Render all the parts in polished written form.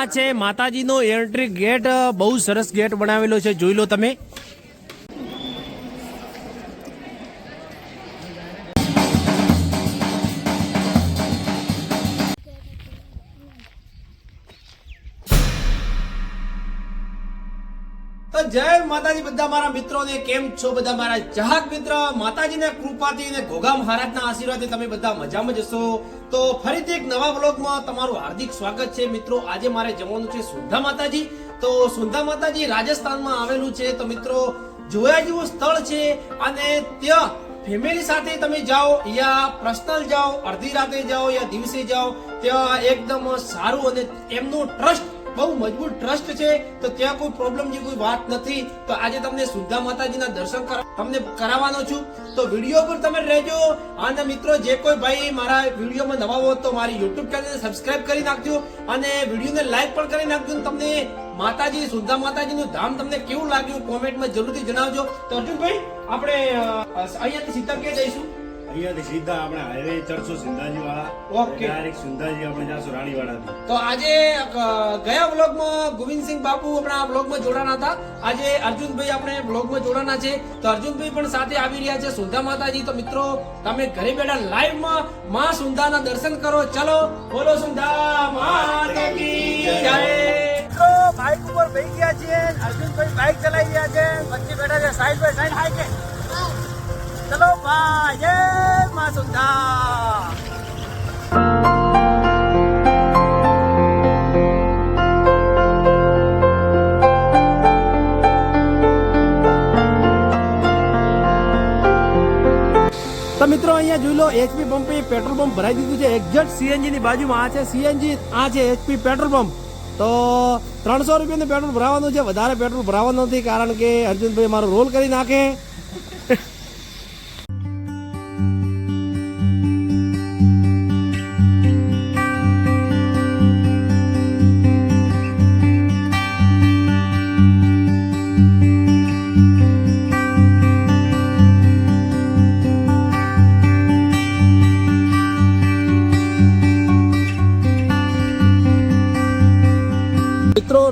આ છે માતાજીનો એન્ટ્રી ગેટ, બહુ સરસ ગેટ બનાવેલો છે, જોઈ લો તમે. તો જય માતાજી બધા મારા મિત્રોને, કેમ છો બધા મારા ચાહક મિત્ર? માતાજીના કૃપાથી અને ઘોઘા મહારાજના આશીર્વાદથી તમે બધા મજામાં જશો. તો ફરીથી એક નવા વ્લોગમાં તમારું હાર્દિક સ્વાગત છે મિત્રો. આજે મારે જવાનું છે સુંધા માતાજી. તો સુંધા માતાજી રાજસ્થાનમાં આવેલું છે. તો મિત્રો જોયા જેવું સ્થળ છે, અને ત્યાં ફેમિલી સાથે તમે જાઓ યા પર્સનલ જાઓ, અડધી રાતે જાઓ યા દિવસે જાઓ, ત્યાં એકદમ સારું, અને એમનું ટ્રસ્ટ બહુ મજબૂત ટ્રસ્ટ છે. તો ત્યાં કોઈ પ્રોબ્લેમ જેવી કોઈ વાત નથી. તો આજે તમને સુંધા માતાજીના દર્શન તમને કરાવવાનો છું. તો વિડીયો પર તમે રહેજો. અને મિત્રો જે કોઈ ભાઈ મારા વિડીયોમાં નવા હો તો મારી યુટ્યુબ ચેનલને સબસ્ક્રાઇબ કરી નાખજો, અને વિડીયોને લાઈક પણ કરી નાખજો. તમને માતાજી સુંધા માતાજીનું ધામ તમને કેવું લાગ્યું કોમેન્ટમાં જરૂરથી જણાવજો. તો અર્જુનભાઈ, આપણે અહીંયાથી સીધા ક્યાં જઈશું? અહીંયાથી સીધા આપણે હાઈવે ચડશું સિંધાજી વાળા. ઓકે, ડાયરેક્ટ સિંધાજી આપણે જાશું રાણીવાડા. તો આજે ગયા વ્લોગમાં ગોવિંદસિંહ બાપુ આપણા વ્લોગમાં જોડાના હતા. આજે અર્જુનભાઈ આપણે વ્લોગમાં જોડાના છે. તો અર્જુનભાઈ પણ સાથે આવી રહ્યા છે સુંધા માતાજી. તો મિત્રો તમે ઘરે બેઠા લાઈવમાં માં સુંધાના દર્શન કરો. ચલો બોલો સુંધા માતા કી જય. મિત્રો બાઇક ઉપર બેસી ગયા છીએ, અર્જુનભાઈ બાઇક ચલાવી રહ્યા છે, વચ્ચે બેઠા છે સાઈડ બાય સાઈડ. હાઈ કે ચલો ભાઈ, જય માં સુંધા. તો મિત્રો અહીંયા જોઈ લો, એચપી પંપે પેટ્રોલ પંપ ભરાઈ દીધું છે. એક્ઝેક્ટ સીએનજી ની બાજુમાં આ છે સીએનજી, આ છે એચપી પેટ્રોલ પંપ. તો 300 રૂપિયાનું પેટ્રોલ ભરાવાનું છે, વધારે પેટ્રોલ ભરાવાનું નથી, કારણ કે અર્જુનભાઈ મારો રોલ કરી નાખે.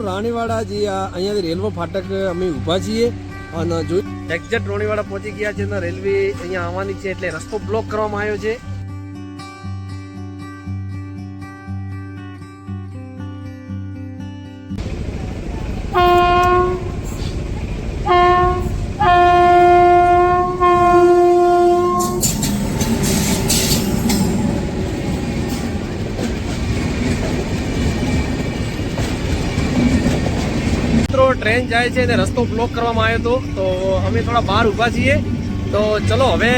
રાણીવાડા જે અહીંયાથી રેલવે ફાટક અમે ઊભા છીએ, અને જોઈ એક્ઝેક્ટ રાણીવાડા પહોંચી ગયા છે. રેલવે અહીંયા આવવાની છે એટલે રસ્તો બ્લોક કરવામાં આવ્યો છે. ટ્રેન જાય છે અને રસ્તો બ્લોક કરવામાં આવ્યો હતો, તો અમે થોડા બહાર ઊભા છીએ. તો ચલો હવે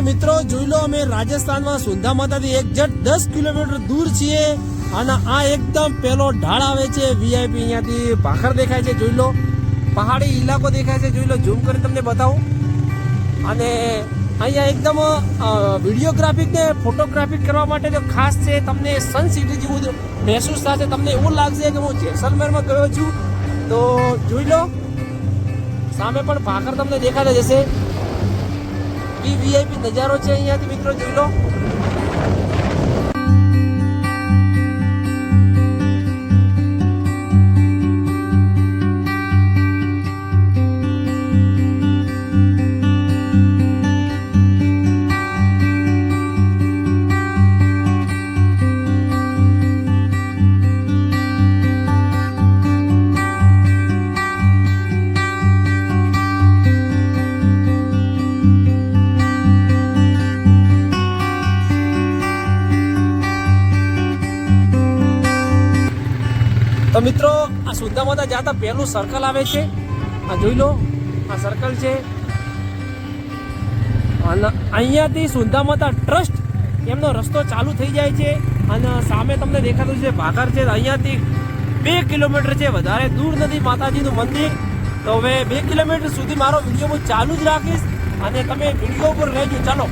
મિત્રો જોઈ લો, અમે રાજસ્થાનમાં સુંધા માતાથી એક્ઝેક્ટ 10 કિલોમીટર દૂર છીએ, અને આ એકદમ પેલો ઢાળ આવે છે વીઆઈપી. અહીંયાથી ભાખર દેખાય છે, જોઈ લો, પહાડી ઇલાકો દેખાય છે, જોઈ લો, ઝૂમ કરી તમને બતાવું. અને અહીંયા એકદમ વિડીયોગ્રાફિક ને ફોટોગ્રાફી કરવા માટે તો ખાસ છે. તમને સન સિટી જેવું મહેસૂસ થશે, તમને એવું લાગશે કે હું જેસલમેરમાં ગયો છું. તો જોઈ લો, સામે પણ ભાખર તમને દેખાતા જશે. વીઆઈપી નજારો છે અહીંયાથી મિત્રો, જોઈ લો. તો મિત્રો આ સુંધા માતા જતા પહેલું સર્કલ આવે છે, આ જોઈ લો, આ સર્કલ છે. અને અહીંયાથી સુંધા માતા ટ્રસ્ટ એમનો રસ્તો ચાલુ થઈ જાય છે, અને સામે તમને દેખાતું છે ભાખર છે. અહીંયાથી 2 કિલોમીટર છે, વધારે દૂર નથી માતાજીનું મંદિર. તો હવે 2 કિલોમીટર સુધી મારો વિડીયો હું ચાલુ જ રાખીશ, અને તમે વિડીયો ઉપર રહેજો. ચાલો.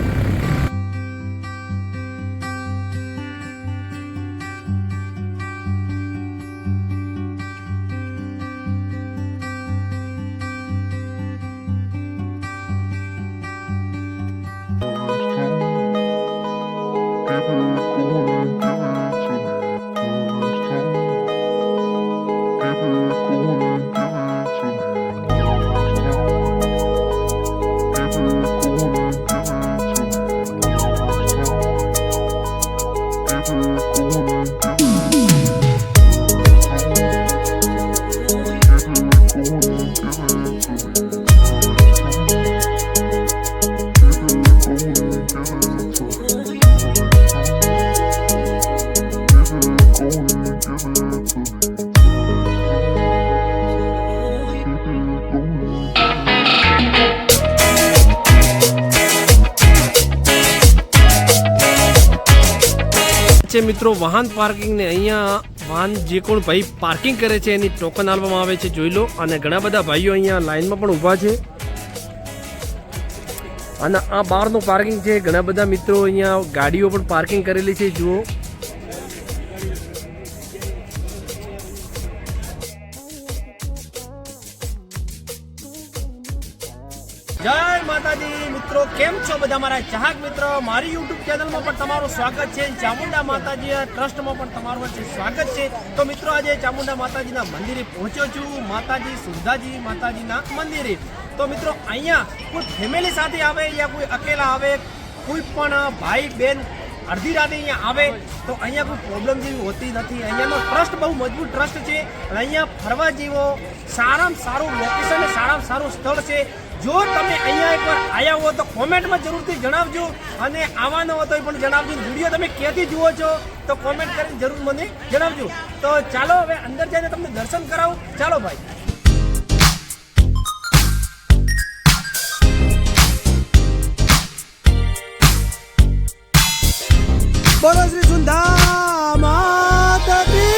છે મિત્રો વાહન પાર્કિંગ ને અહીંયા વાહન જે કોણ ભાઈ પાર્કિંગ કરે છે એની ટોકન આપવામાં આવે છે, જોઈ લો. અને ઘણા બધા ભાઈઓ અહીંયા લાઈનમાં પણ ઊભા છે. અને આ બહારનું પાર્કિંગ છે. ઘણા બધા મિત્રો અહીંયા ગાડીઓ પણ પાર્કિંગ કરેલી છે, જુઓ. જય માતાજી મિત્રો, કેમ છો બધા મારા ચાહક મિત્રો? મારી યુટ્યુબ ચેનલમાં પણ તમારું સ્વાગત છે. ચામુંડા માતાજી ટ્રસ્ટમાં પણ તમારું સ્વાગત છે. તો મિત્રો આજે ચામુંડા માતાજીના મંદિરે પહોંચ્યો છું, માતાજી સુધાજી માતાજીના મંદિરે. તો મિત્રો અહીંયા કોઈ ફેમિલી સાથે આવે યા કોઈ અકેલા આવે, કોઈ પણ ભાઈ બહેન અડધી રાતે અહીંયા આવે તો અહીંયા કોઈ પ્રોબ્લેમ જેવી હોતી નથી. અહીંયાનો ટ્રસ્ટ બહુ મજબૂત ટ્રસ્ટ છે. અને અહીંયા ફરવા જેવો સારામાં સારું લોકેશન, સારામાં સારું સ્થળ છે. જો તમે અહીંયા એકવાર આવ્યા હો તો કોમેન્ટમાં જરૂરથી જણાવજો, અને આવવાનો હોય તો પણ જણાવજો. વિડીયો તમે ક્યાંથી જુઓ છો તો કોમેન્ટ કરીને જરૂર મને જણાવજો. તો ચાલો હવે અંદર જઈને તમને દર્શન કરાવું. ચાલો ભાઈ. બોલો શ્રી સુંદા માતા કી.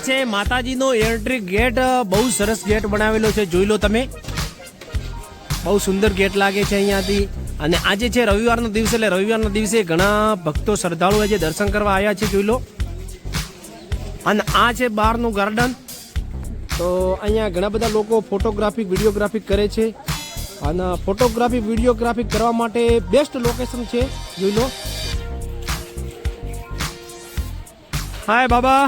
છે માતાજીનો એન્ટ્રી ગેટ. બહુ સરસ ગેટ બનાવેલો છે, જોઈ લો તમે. બહુ સુંદર ગેટ લાગે છે અહીંયાથી. અને આજે છે રવિવારનો દિવસ, એટલે રવિવારના દિવસે ઘણા ભક્તો શ્રદ્ધાળુ આજે દર્શન કરવા આવ્યા છે, જોઈ લો. અને આ છે બહારનું ગાર્ડન. તો અહીંયા ઘણા બધા લોકો ફોટોગ્રાફી વિડીયોગ્રાફી કરે છે. અને ફોટોગ્રાફી વિડીયોગ્રાફી કરવા માટે બેસ્ટ લોકેશન છે, જોઈ લો. હાય બાબા.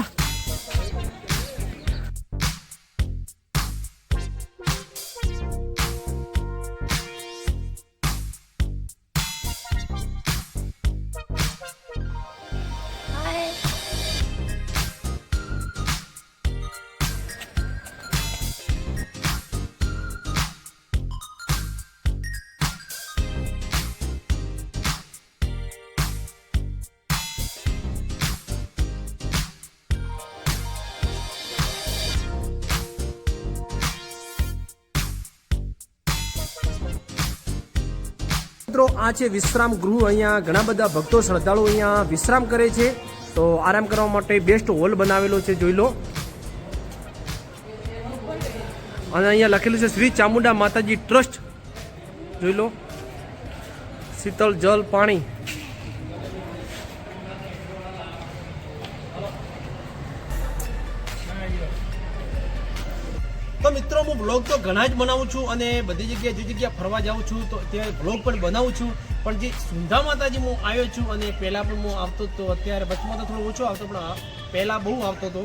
મિત્રો આ છે વિશ્રામ ગૃહ. અહીંયા ઘણા બધા ભક્તો શ્રદ્ધાળુ અહીંયા વિશ્રામ કરે છે. તો આરામ કરવા માટે બેસ્ટ હોલ બનાવેલો છે, જોઈ લો. અને અહીંયા લખેલું છે શ્રી ચામુંડા માતાજી ટ્રસ્ટ, જોઈ લો. શીતળ જલ પાણી. તો મિત્રો હું બ્લોગ તો ઘણા જ બનાવું છું, અને બધી જગ્યાએ જે જગ્યાએ ફરવા જાઉં છું તો ત્યાં બ્લોગ પણ બનાવું છું. પણ જે સુંધા માતાજી હું આવ્યો છું, અને પહેલાં પણ હું આવતો હતો, અત્યારે વચમાં તો થોડો ઓછો આવતો, પણ પહેલાં બહુ આવતો હતો.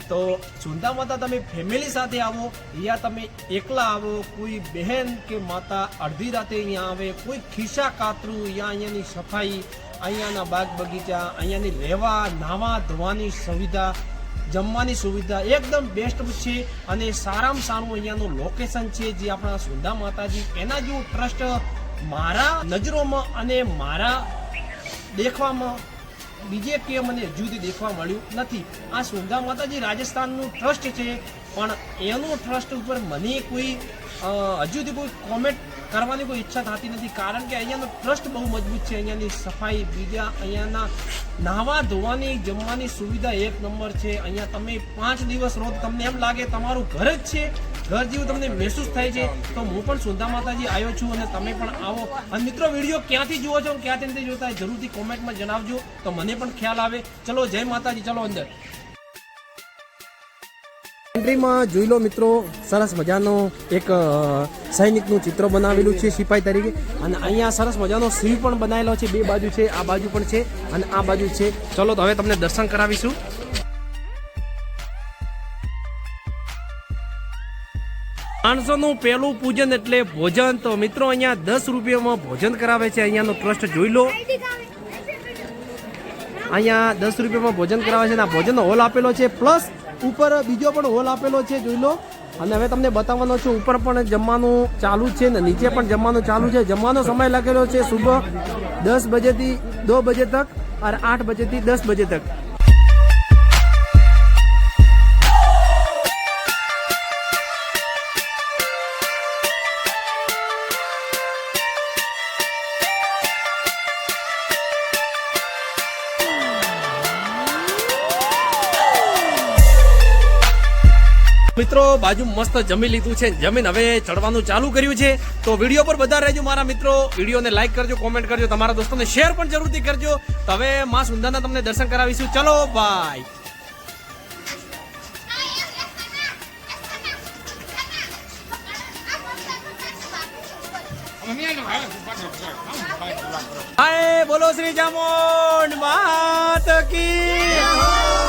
તો સુંધા માતા તમે ફેમિલી સાથે આવો યા તમે એકલા આવો, કોઈ બહેન કે માતા અડધી રાતે અહીંયા આવે, કોઈ ખિસ્સા કાતરું યા અહીંયાની સફાઈ, અહીંયાના બાગ બગીચા, અહીંયાની રહેવા નાહવા ધોવાની સુવિધા, જમવાની સુવિધા એકદમ બેસ્ટ છે. અને સારામાં સારું અહીંયાનું લોકેશન છે જે આપણા સુંધા માતાજી. એના જેવું ટ્રસ્ટ મારા નજરોમાં અને મારા દેખવામાં બીજે કે મને હજુ સુધી દેખવા મળ્યું નથી. આ સુંધા માતાજી રાજસ્થાનનું ટ્રસ્ટ છે, પણ એનું ટ્રસ્ટ ઉપર મને કોઈ હજુ સુધી કોઈ કોમેન્ટ કરવાની કોઈ ઈચ્છા થતી નથી, કારણ કે અહીંયાનો ટ્રસ્ટ બહુ મજબૂત છે. અહીંયાની સફાઈ, બીજા અહીંયાના નાહવા ધોવાની જમવાની સુવિધા એક નંબર છે. અહીંયા તમે 5 દિવસ રહો તો તમને એમ લાગે તમારું ઘર જ છે, ઘર જેવું તમને મહેસૂસ થાય છે. તો હું પણ સુંધા માતાજી આવ્યો છું, અને તમે પણ આવો. અને મિત્રો વિડીયો ક્યાંથી જુઓ છો, ક્યાંથી નથી જોતા, જરૂરથી કોમેન્ટમાં જણાવજો તો મને પણ ખ્યાલ આવે. ચલો જય માતાજી, ચલો અંદર. એન્ટ્રીમાં જોઈ લો મિત્રો, સરસ મજાનો એક સૈનિકનું ચિત્ર બનાવેલું છે સિપાઈ તરીકે, અને અહીંયા સરસ મજાનો શિવ પણ બનાવેલો છે, બે બાજુ છે, આ બાજુ પણ છે અને આ બાજુ છે. ચલો તો હવે તમને દર્શન કરાવીશું. માણસોનું પહેલું પૂજન એટલે ભોજન. તો મિત્રો અહીંયા 10 રૂપિયામાં ભોજન કરાવે છે. અહીંયાનો ટ્રસ્ટ જોઈ લો, અહીંયા 10 રૂપિયામાં ભોજન કરાવે છે અને આ ભોજનનો હોલ આપેલો છે, પ્લસ ઉપર બીજો પણ હોલ આપેલો છે, જોઈ લો. અને હવે તમને બતાવવાનો છું, ઉપર પણ જમવાનું ચાલુ છે ને નીચે પણ જમવાનું ચાલુ છે. જમવાનો સમય લખેલો છે સુબહ 10 બજેથી 2 બજે તક और 8 બજેથી 10 બજે તક. મિત્રો બાજુ મસ્ત જમી લીધું છે, જમીન હવે ચડવાનું ચાલુ કર્યું છે. તો વિડીયો પર બધા રહેજો મારા મિત્રો, વિડીયોને લાઈક કરજો, કોમેન્ટ કરજો, તમારા દોસ્તોને શેર પણ જરૂરથી કરજો. તો હવે માં સુંદરના તમને દર્શન કરાવીશું. ચલો ભાઈ. હાય બોલો શ્રી ચામુંડ માત કી.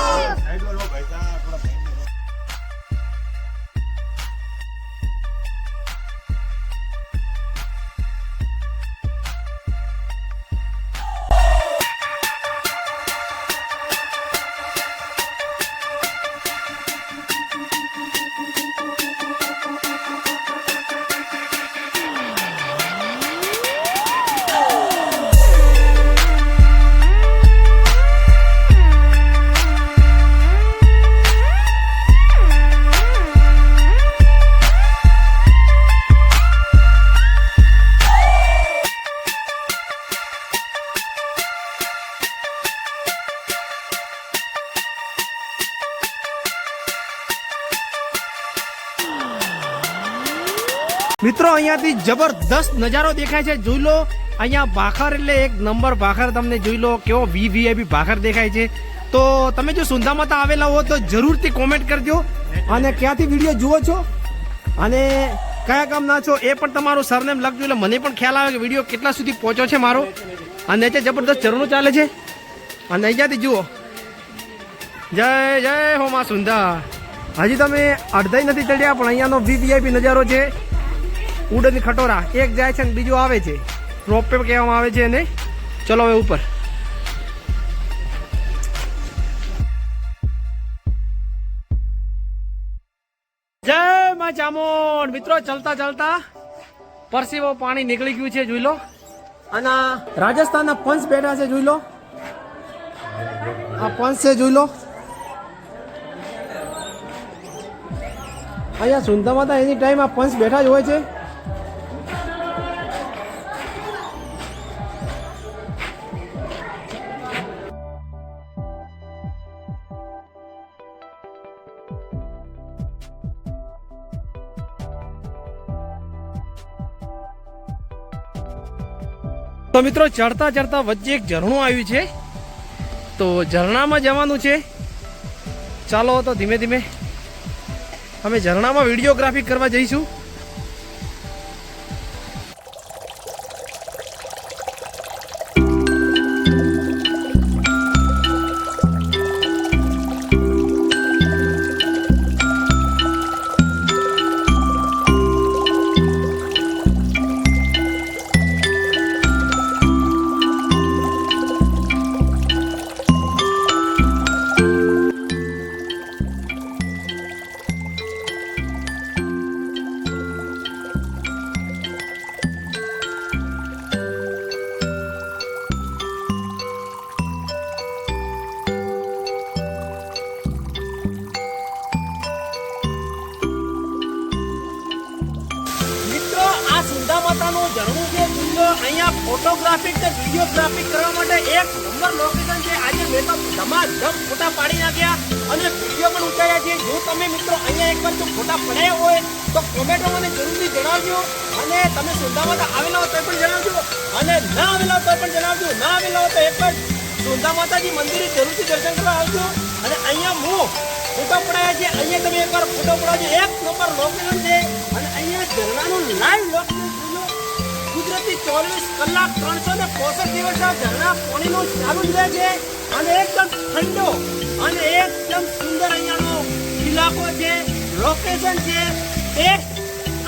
મિત્રો અહીંયાથી જબરદસ્ત નજારો દેખાય છે, જોઈ લો. અહીંયા ભાખર એટલે એક નંબર ભાખર, તમને જોઈ લો કેવો વીવીઆઈપી ભાખર દેખાય છે. તો તમે જો સુંદા માતા આવેલા હો તો જરૂરથી કોમેન્ટ કરજો, અને ક્યાંથી વિડીયો જુઓ છો અને કયા ગામના છો એ પણ તમારું સરનેમ લખજો, એટલે મને પણ ખ્યાલ આવે કે વિડીયો કેટલા સુધી પહોંચ્યો છે મારો. અને નીચે જબરદસ્ત ઝરણું ચાલે છે, અને અહીંયાથી જુઓ. જય જય હો માં સુંદા. હજી તમે અડધાઈ નથી ચડ્યા, પણ અહીંયાનો વીવીઆઈપી નજારો છે. ઉડન ખટોરા એક જાય છે ને બીજું આવે છે, રોપવે કહેવામાં આવે છે એને. ચલો હવે ઉપર. જય માં ચામુંડ. મિત્રો ચલતા ચલતા પરસેવો પાણી નીકળી ગયું છે, જોઈ લો. અને રાજસ્થાનના પંચ બેઠા છે, જોઈ લો. આ પંચ છે, જોઈ લો. અહીંયા સુંદા માતા એની ટાઈમ આ પંચ બેઠા જ હોય છે. તો મિત્રો ચડતા ચડતા વચ્ચે એક ઝરણું આવ્યું છે, તો ઝરણામાં જવાનું છે. ચાલો તો ધીમે ધીમે અમે ઝરણામાં વિડીયોગ્રાફી કરવા જઈશું. માતાનું ઝરણું છે, અહીંયા ફોટોગ્રાફિક ને વિડીયોગ્રાફિક કરવા માટે એક નંબર લોકેશન છે. આજે મેં તો ધમાધમ ફોટા પાડી નાખ્યા અને વિડીયો પણ ઉતાર્યા છે. જો તમે મિત્રો અહીંયા એકવાર જો ફોટા પડાયા હોય તો કોમેન્ટમાં મને જરૂરથી જણાવજો, અને તમે સુંદા માતા આવેલા હો તો પણ જણાવજો, અને ના આવેલા હો તો પણ જણાવજો. ના આવેલા હો તો એકવાર સુંદા માતાજી મંદિરે જરૂરથી દર્શન કરવા આવજો. અને અહીંયા ફોટા પડાયા છે, અહીંયા તમે એકવાર ફોટો પડાવજો. એક નંબર લોકેશન છે અને અહીંયા ઝરણાનું લાઈવ લોકેશન જોજો. કુદરતી 24 કલાક 365 દિવસ આ ઝરણા પાણીનું ચાલુ જ રહે છે અને એકદમ ઠંડો અને એકદમ સુંદર અહીંયાનો ઇલાકો છે, લોકેશન છે. ટેસ્ટ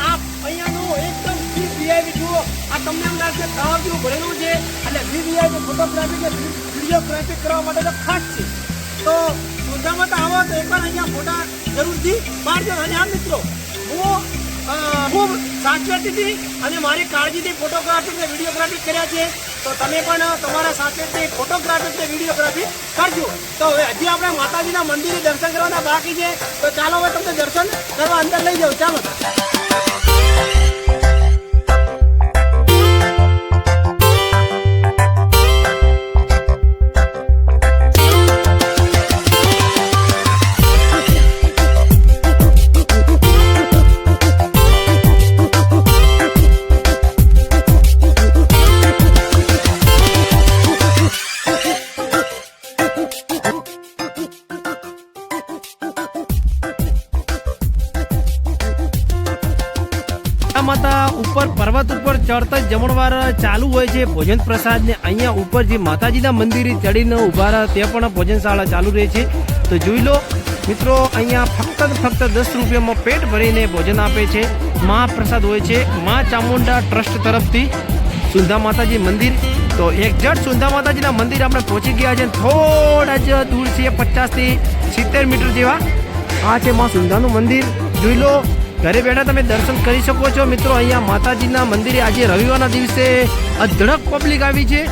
આ અહીંયાનું એકદમ વીવીઆઈપી જુઓ. આ તમને એમ લાગશે તળાવ જેવું ભરેલું છે એટલે વીવીઆઈપી ફોટોગ્રાફી કે વિડીયોગ્રાફી કરવા માટે તો ખાસ છે. તો સુરતામાં તો આવો તો એકવાર અહીંયા ફોટા જરૂરથી પાડજો. અને આ મિત્રો હું ખૂબ સાચવેતીથી અને મારી કાળજીથી ફોટોગ્રાફી ને વિડીયોગ્રાફી કર્યા છે. તો તમે પણ તમારા સાચવેતી ફોટોગ્રાફી ને વિડીયોગ્રાફી કરજો. તો હવે હજી આપણે માતાજીના મંદિરે દર્શન કરવાના બાકી છે. તો ચાલો હવે તમને દર્શન કરવા અંદર લઈ જાઉં. ચાલો. માતા ઉપર પર્વત ઉપર ચડતા જમણવાર ચાલુ હોય છે ભોજન પ્રસાદ ને અહીંયા ઉપર જે માતાજીના મંદિરે ચડીને ઉભા રહ્યા ત્યાં પણ ભોજનશાળા ચાલુ રહે છે. તો જોઈ લો મિત્રો, અહીંયા ફક્ત 10 રૂપિયામાં પેટ ભરીને ભોજન આપે છે. મહાપ્રસાદ હોય છે મા ચામુંડા ટ્રસ્ટ તરફથી સુંધા માતાજી મંદિર. તો એક્ઝેક્ટ સુંધા માતાજીના મંદિર આપણે પહોંચી ગયા છે. થોડા જ દૂર છે, 50 થી 70 મીટર જેવા. આ છે મા સુંધાનું મંદિર. જોઈ લો, ઘરે બેઠા તમે દર્શન કરી શકો છો મિત્રો. અહીંયા માતાજીના મંદિરે આજે રવિવારના દિવસે અઢળક પબ્લિક આવી છે.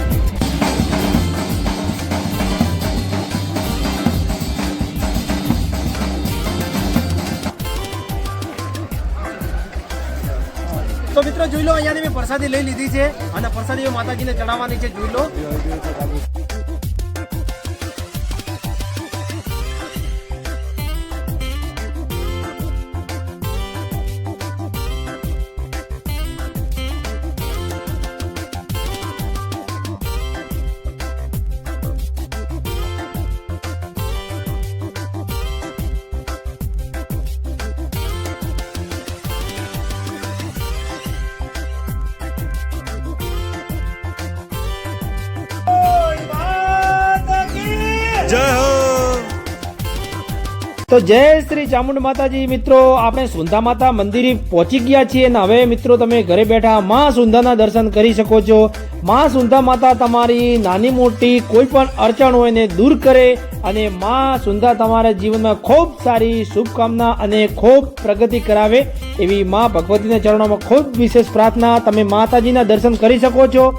તો મિત્રો જોઈ લો, અહીંયાથી મેં પ્રસાદી લઈ લીધી છે અને પ્રસાદી માતાજીને ચડાવવાની છે. જોઈ લો. જય હો. તો જય શ્રી ચામુંડ માતાજી. મિત્રો આપણે સુંધા માતા મંદિરે પહોંચી ગયા છીએ અને હવે મિત્રો તમે ઘરે બેઠા માં સુંધાના દર્શન કરી શકો છો. માં સુંધા માતા તમારી નાની મોટી કોઈ પણ અડચણ હોય ને દૂર કરે અને માં સુંધા તમારા જીવનમાં ખૂબ સારી શુભકામના અને ખૂબ પ્રગતિ કરાવે એવી માં ભગવતીના ચરણોમાં ખૂબ વિશેષ પ્રાર્થના. તમે માતાજીના દર્શન કરી શકો છો.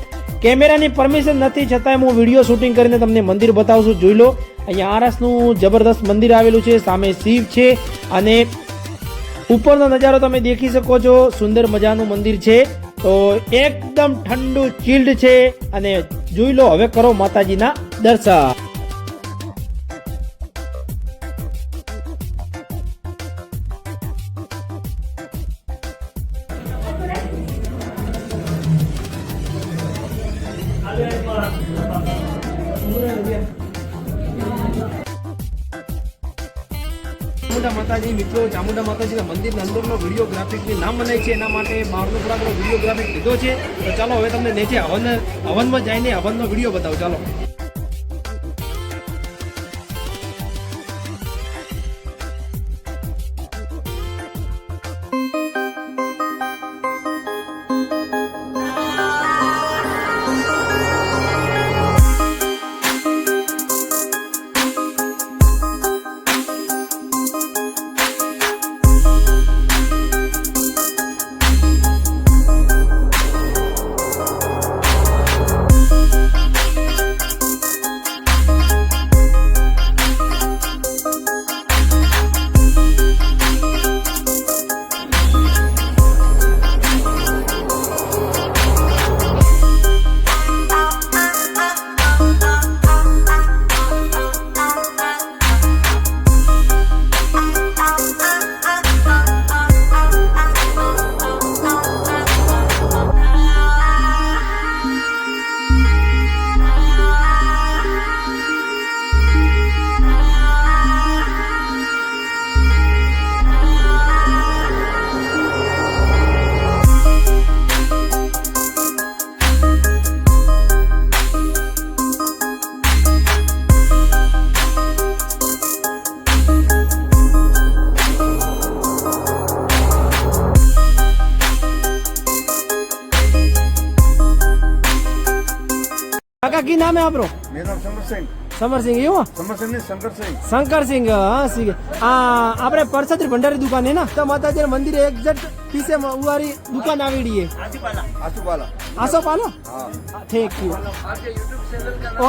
કેમેરાની પરમિશન નથી છતાંય હું વિડીયો શૂટિંગ કરીને તમને મંદિર બતાવું છું. જોઈ લો, અહીંયા આરસનું જબરદસ્ત મંદિર આવેલું છે. સામે શિવ છે અને ઉપરનો નજારો તમે દેખી શકો છો. સુંદર મજાનું મંદિર છે. તો એકદમ ઠંડુ ચિલ્ડ છે અને જોઈ લો, હવે કરો માતાજીના દર્શન. ચામુંડા માતાજી મિત્રો, ચામુંડા માતાજીના મંદિરના અંદરનો વિડીયોગ્રાફિકની નામ બનાવી છે એના માટે બહારનો થોડાક વિડીયોગ્રાફિક લીધો છે. તો ચાલો હવે તમને નીચે હવનમાં જઈને હવનનો વિડીયો બતાવો. ચાલો. की नाम है आपरो? मेरा नाम समर सिंह એવું समर सिंह नहीं शंकर सिंह શંકર સિંહ હા સિંહ આપણે પરસત્રી ભંડારી દુકાન હે ના તો માતાજી મંદિર એક્ઝેક્ટ પીછે ઉવારી દુકાન આવેડી है आसूबाला આસો પાલો हाँ થેન્ક યુ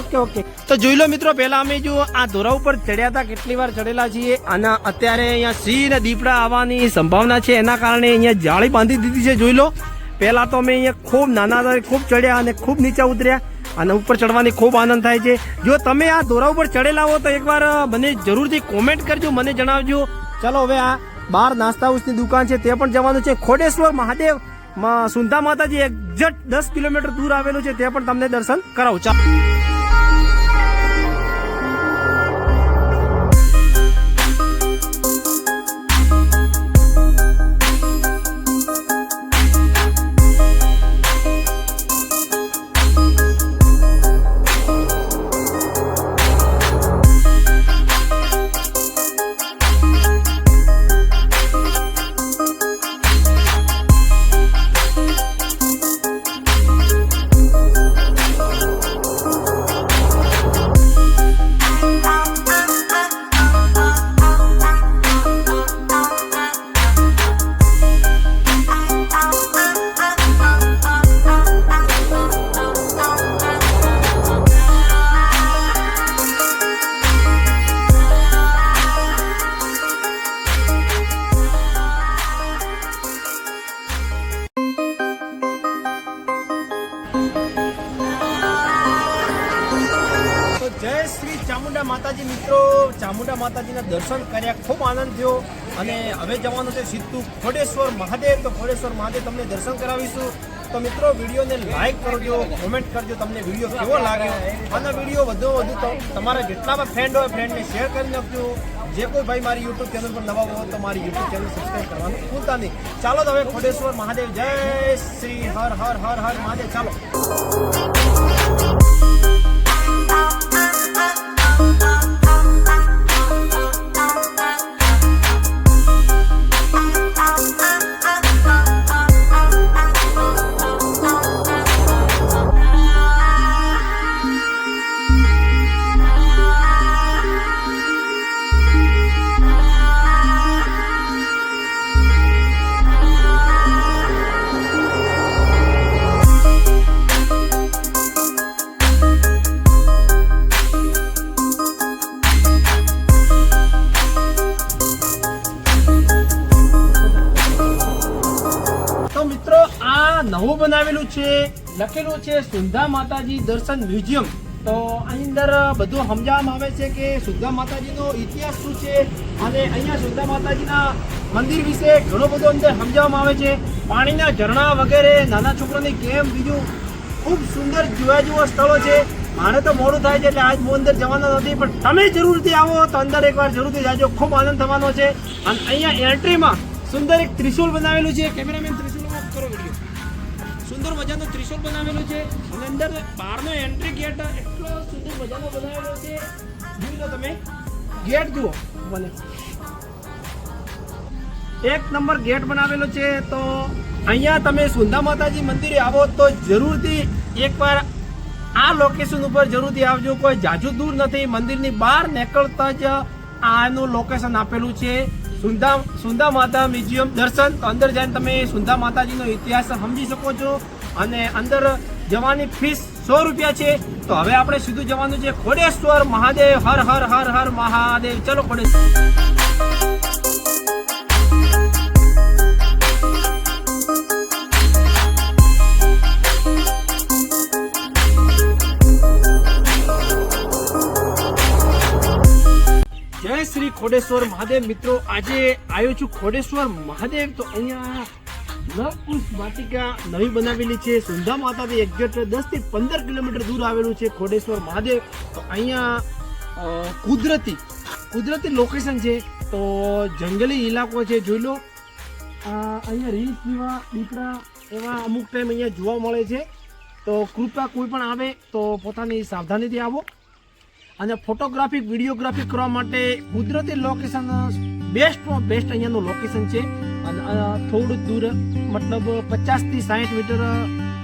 ઓકે ઓકે તો જોઈ લો મિત્રો પહેલા અમે જો આ ધોરા ઉપર ચડ્યા હતા કેટલી વાર ચડેલા છીએ અને અત્યારે અહીંયા સિંહ ને દીપડા આવવાની સંભાવના છે એના કારણે અહીંયા જાળી બાંધી દીધી છે જોઈ લો પહેલા તો અમે અહીંયા ખૂબ નાના હતા ખૂબ ચડ્યા અને ખૂબ નીચે ઉતર્યા અને ઉપર ચડવાની ખૂબ આનંદ થાય છે જો તમે આ ધોરા ઉપર ચડેલા હો તો એકવાર મને જરૂરથી કોમેન્ટ કરજો મને જણાવજો ચલો હવે આ બાર નાસ્તા હાઉસની દુકાન છે તે પણ જવાનું છે ખોડેશ્વર મહાદેવ સુંધા માતાજી એક્ઝેક્ટ 10 કિલોમીટર દૂર આવેલું છે તે પણ તમને દર્શન કરાવું ચાલો જય શ્રી ચામુંડા માતાજી મિત્રો ચામુંડા માતાજીના દર્શન કર્યા ખૂબ આનંદ થયો અને હવે જવાનું છે સીધું ખોડેશ્વર મહાદેવ તો ખોડેશ્વર મહાદેવ તમને દર્શન કરાવીશું તો મિત્રો વિડીયોને લાઈક કરજો કોમેન્ટ કરજો તમને વિડીયો કેવો લાગ્યો અને વિડીયો વધુ તમારા જેટલા પણ ફ્રેન્ડ હોય ફ્રેન્ડને શેર કરી નાખજો જે કોઈ ભાઈ મારી યુટ્યુબ ચેનલ પર નવા હોય તો મારી યુટ્યુબ ચેનલ સબસ્ક્રાઈબ કરવાનું ભૂલતા નહીં ચાલો તો હવે ખોડેશ્વર મહાદેવ જય શ્રી હર હર હર હર મહાદેવ ચાલો નવું બનાવેલું છે લખેલું છે સુંધા માતાજી દર્શન મ્યુઝિયમ તો આની અંદર બધું સમજાવવામાં આવે છે કે સુંધા માતાજીનો ઇતિહાસ શું છે અને અહીંયા સુંધા માતાજીના મંદિર વિશે ઘણો બધો અંદર સમજાવવામાં આવે છે પાણીના ઝરણા વગેરે નાના છોકરાની ગેમ બીજું ખૂબ સુંદર જોવા જેવા સ્થળો છે મારે તો મોડું થાય છે એટલે આજ હું અંદર જવાનો નથી પણ તમે જરૂરથી આવો તો અંદર એકવાર જરૂરથી જાજો ખૂબ આનંદ થવાનો છે અને અહીંયા એન્ટ્રીમાં સુંદર એક ત્રિશુલ બનાવેલું છે કેમેરામેન ત્રિશુલમાં કરો વિડીયો સુંદર મજાનો ત્રિશુલ બનાવેલું છે અને અંદર બહારનો એન્ટ્રી ગેટ એટલો સુંદર મજાનો બનાવેલો છે જોઈ લો તમે ગેટ જુઓ ભલે એક નંબર ગેટ બનાવેલો છે તો અહીંયા તમે સુંધા માતાજી મંદિરે આવો તો જરૂરથી એકવાર આ લોકેશન ઉપર જરૂરથી આવજો કોઈ જાજુ દૂર નથી મંદિરની બહાર નીકળતા જ આનું લોકેશન આપેલું છે સુંધા માતા મ્યુઝિયમ દર્શન તો અંદર જઈને તમે સુંધા માતાજીનો ઇતિહાસ સમજી શકો છો અને અંદર જવાની ફીસ 100 રૂપિયા છે તો હવે આપણે સીધું જવાનું છે ખોડેશ્વર મહાદેવ હર હર હર હર મહાદેવ ચલો ખોડેશ્વર જય શ્રી ખોડેશ્વર મહાદેવ મિત્રો આજે આવ્યો છું ખોડેશ્વર મહાદેવ તો અહીંયા નવકુશ વાટિકા નવી બનાવેલી છે સુંધા માતાથી એક્ઝેક્ટ 10 થી 15 કિલોમીટર દૂર આવેલું છે ખોડેશ્વર મહાદેવ તો અહીંયા કુદરતી લોકેશન છે તો જંગલી ઇલાકો છે જોઈ લો અહીંયા રીંછ જેવા દીપડા એવા અમુક ટાઈમ અહીંયા જોવા મળે છે તો કૃપા કોઈ પણ આવે તો પોતાની સાવધાનીથી આવો અને ફોટોગ્રાફી વિડીયોગ્રાફી કરવા માટે કુદરતી લોકેશન બેસ્ટમાં બેસ્ટ અહીંયાનું લોકેશન છે અને થોડું દૂર મતલબ 50 થી 60 મીટર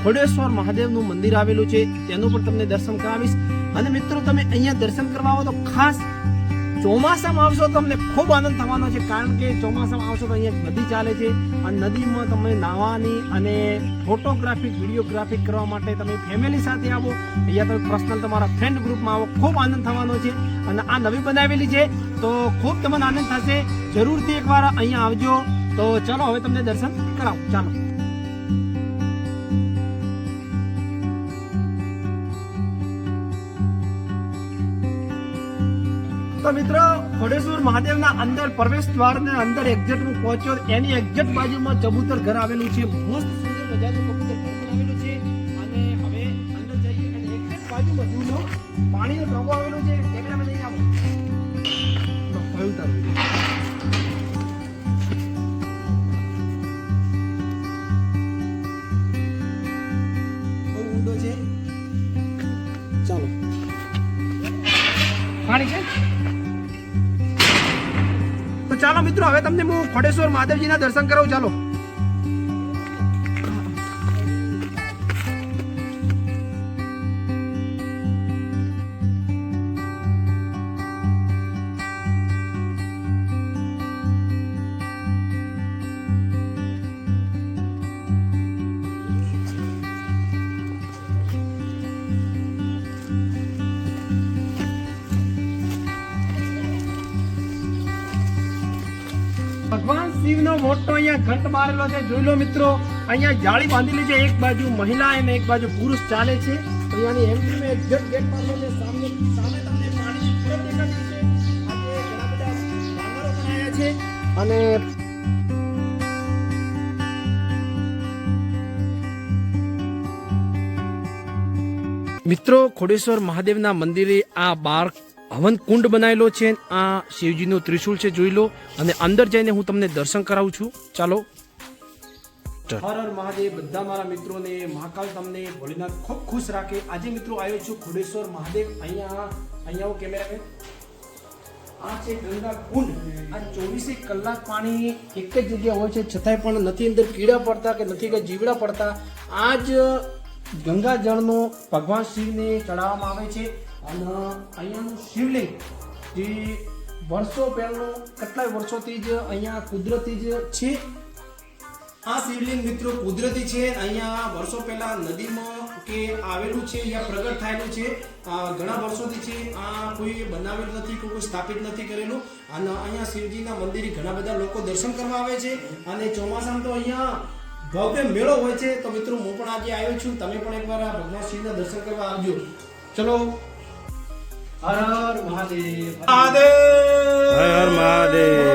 ખોડેશ્વર મહાદેવનું મંદિર આવેલું છે તેનું પણ તમને દર્શન કરાવીશ. અને મિત્રો તમે અહીંયા દર્શન કરવા આવો તો ખાસ ચોમાસામાં આવશો તો તમને ખૂબ આનંદ થવાનો છે, કારણ કે ચોમાસામાં આવશો તો અહીંયા નદી ચાલે છે. આ નદીમાં તમે નાહવાની અને ફોટોગ્રાફી વિડીયોગ્રાફી કરવા માટે તમે ફેમિલી સાથે આવો, અહીંયા તમે પર્સનલ તમારા ફ્રેન્ડ ગ્રુપમાં આવો, ખૂબ આનંદ થવાનો છે. અને આ નવી બનાવેલી છે તો ખૂબ તમને આનંદ થશે. જરૂરથી એકવાર અહીંયા આવજો. તો ચાલો હવે તમને દર્શન કરાવું. ચાલો. તો મિત્રો ખોડેશ્વર મહાદેવના અંદર પ્રવેશ દ્વારના અંદર એક્ઝેક્ટ હું પહોંચ્યો, એની એક્ઝેક્ટ બાજુમાં ચબૂતર ઘર આવેલું છે. મસ્ત સુંદર મજાનું કબૂતર ઘર આવેલું છે. અને હવે અંદર જઈએ અને એક્ઝેક્ટ બાજુમાં જુઓ પાણીનો ઢોકો આવેલો છે. એકલા લઈને આવો તો કયું તારું બહુ ઊંડો છે. ચાલો પાણી છે. તો ચાલો મિત્રો હવે તમને હું ખોડેશ્વર મહાદેવજીના દર્શન કરાવું. ચાલો. ભગવાન શિવનો મોટો અહીંયા ઘંટ મારેલો છે. જોઈ લો મિત્રો, અહીંયા જાળી બાંધેલી છે. એક બાજુ મહિલા અને એક બાજુ પુરુષ ચાલે છે. અહીંયાની એન્ટ્રીમાં એક્ઝેક્ટ ગેટ મારેલો છે. સામે તમને પાણીની ફરક દેખાતી છે. આજે ઘણા બધા વાનરો પણ આવ્યા છે. અને મિત્રો ખોડેશ્વર મહાદેવના મંદિરે આ બાર હવન કુંડ બનાવેલો છે. આ શિવજીનો ત્રિશૂળ છે, જોઈ લો. અને અંદર જઈને હું તમને દર્શન કરાવું છું. ચાલો. હર હર મહાદેવ. બધા મારા મિત્રોને મહાકાલ તમને ભોલેનાથ ખૂબ ખુશ રાખે. આજે મિત્રો આવ્યો છું ખોડેશ્વર મહાદેવ. અહીંયા કેમેરા આ છે ગંગા કુંડ. આ 24 કલાક પાણી એક જ જગ્યા હોય છે, છતાંય પણ નથી અંદર કીડા પડતા કે નથી કઈ જીવડા પડતા. આ જ ગંગા જળનો ભગવાન શિવને ચડાવવામાં આવે છે. અને અહીંયાનું શિવલિંગ જે વર્ષો પહેલાં કેટલાય વર્ષોથી જ અહીંયા કુદરતી જ છે. આ શિવલિંગ મિત્રો કુદરતી છે. અહીંયા વર્ષો પહેલા નદીમાં કે આવેલું છે, અહીંયા પ્રગટ થયેલું છે. ઘણા વર્ષોથી છે. આ કોઈ બનાવેલું નથી, કોઈ સ્થાપિત નથી કરેલું. અને અહીંયા શિવજીના મંદિરે ઘણા બધા લોકો દર્શન કરવા આવે છે. અને ચોમાસામાં તો અહીંયા ભવ્ય મેળો હોય છે. તો મિત્રો હું પણ આજે આવ્યો છું. તમે પણ એકવાર આ ભગવાન શિવના દર્શન કરવા આવજો. ચલો. હર હર મહાદેવ. હર હર મહાદેવ.